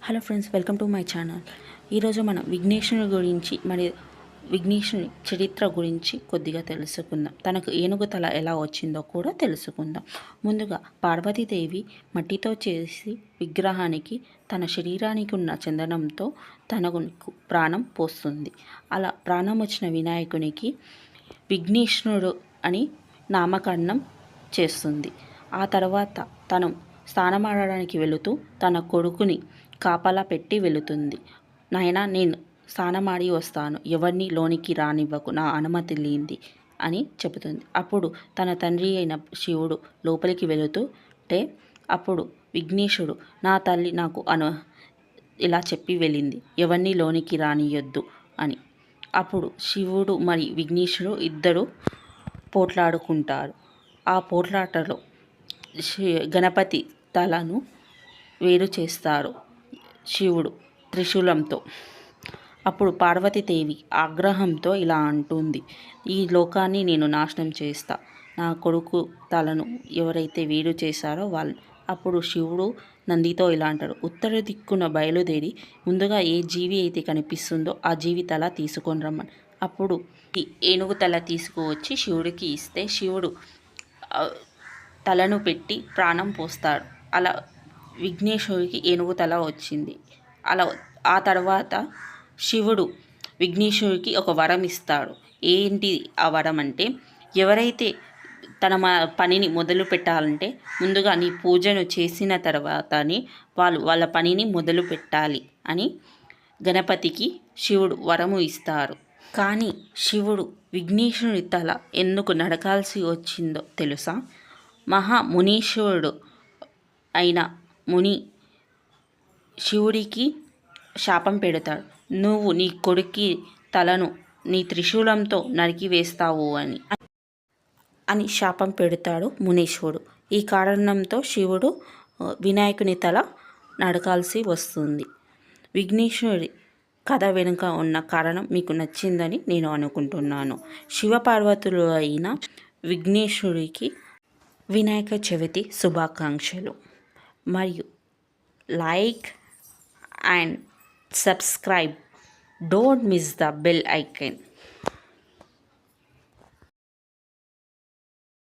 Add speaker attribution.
Speaker 1: Hello friends, welcome to my channel. ఈరోజు మనం విఘ్నేశ్వరుని గురించి మరియు విఘ్నేశ్వరుని చరిత్ర గురించి కొద్దిగా తెలుసుకుందాం. తనకు ఏనుగు తల ఎలా వచ్చిందో కూడా తెలుసుకుందాం. ముందుగా పార్వతీదేవి మట్టితో చేసి విగ్రహానికి తన శరీరానికి ఉన్న చందనంతో తనకు ప్రాణం పోస్తుంది. అలా ప్రాణం వచ్చిన వినాయకునికి విఘ్నేశ్వరుడు అని నామకరణం చేస్తుంది. ఆ తర్వాత తను స్నానమాడడానికి వెళుతూ తన కొడుకుని కాపలా పెట్టి వెళుతుంది. నాయనా, నేను స్నానమాడి వస్తాను, ఎవరిని లోనికి రానివ్వకు, నా అనుమతి లేనిది అని చెబుతుంది. అప్పుడు తన తండ్రి అయిన శివుడు లోపలికి వెళుతుంటే అప్పుడు విఘ్నేశుడు, నా తల్లి నాకు ఇలా చెప్పి వెళ్ళింది, ఎవరిని లోనికి రానియొద్దు అని. అప్పుడు శివుడు మరి విఘ్నేశుడు ఇద్దరు పోట్లాడుకుంటారు. ఆ పోట్లాటలో గణపతి తలను వేరు చేస్తారు శివుడు త్రిశూలంతో. అప్పుడు పార్వతీదేవి ఆగ్రహంతో ఇలా అంటుంది, ఈ లోకాన్ని నేను నాశనం చేస్తా, నా కొడుకు తలను ఎవరైతే వేరు చేశారో వాళ్ళు. అప్పుడు శివుడు నందితో ఇలా అంటాడు, ఉత్తర దిక్కున బయలుదేరి ముందుగా ఏ జీవి అయితే కనిపిస్తుందో ఆ జీవి తల తీసుకొని రమ్మని. అప్పుడు ఈ ఏనుగు తల తీసుకువచ్చి శివుడికి ఇస్తే శివుడు తలను పెట్టి ప్రాణం పోస్తాడు. అలా విఘ్నేశ్వరుడికి ఏనుగు తల వచ్చింది. అలా ఆ తర్వాత శివుడు విఘ్నేశ్వరుడికి ఒక వరం ఇస్తాడు. ఏంటి ఆ వరం అంటే, ఎవరైతే తన పనిని మొదలు పెట్టాలంటే ముందుగా నీ పూజను చేసిన తర్వాతనే వాళ్ళ పనిని మొదలు పెట్టాలి అని గణపతికి శివుడు వరము ఇస్తారు. కానీ శివుడు విఘ్నేశ్వరుని తల ఎందుకు నరకాల్సి వచ్చిందో తెలుసా? మహామునీశ్వరుడు అయిన ముని శివుడికి శాపం పెడతాడు, నువ్వు నీ కొడుకి తలను నీ త్రిశూలంతో నరికివేస్తావు అని శాపం పెడతాడు మునీశ్వరుడు. ఈ కారణంతో శివుడు వినాయకుని తల నరకాల్సి వస్తుంది. విఘ్నేశ్వరుడి కథ వెనుక ఉన్న కారణం మీకు నచ్చిందని నేను అనుకుంటున్నాను. శివపార్వతులు అయిన విఘ్నేశ్వరుడికి వినాయక చవితి శుభాకాంక్షలు. మరియు like and subscribe. Don't miss the bell icon.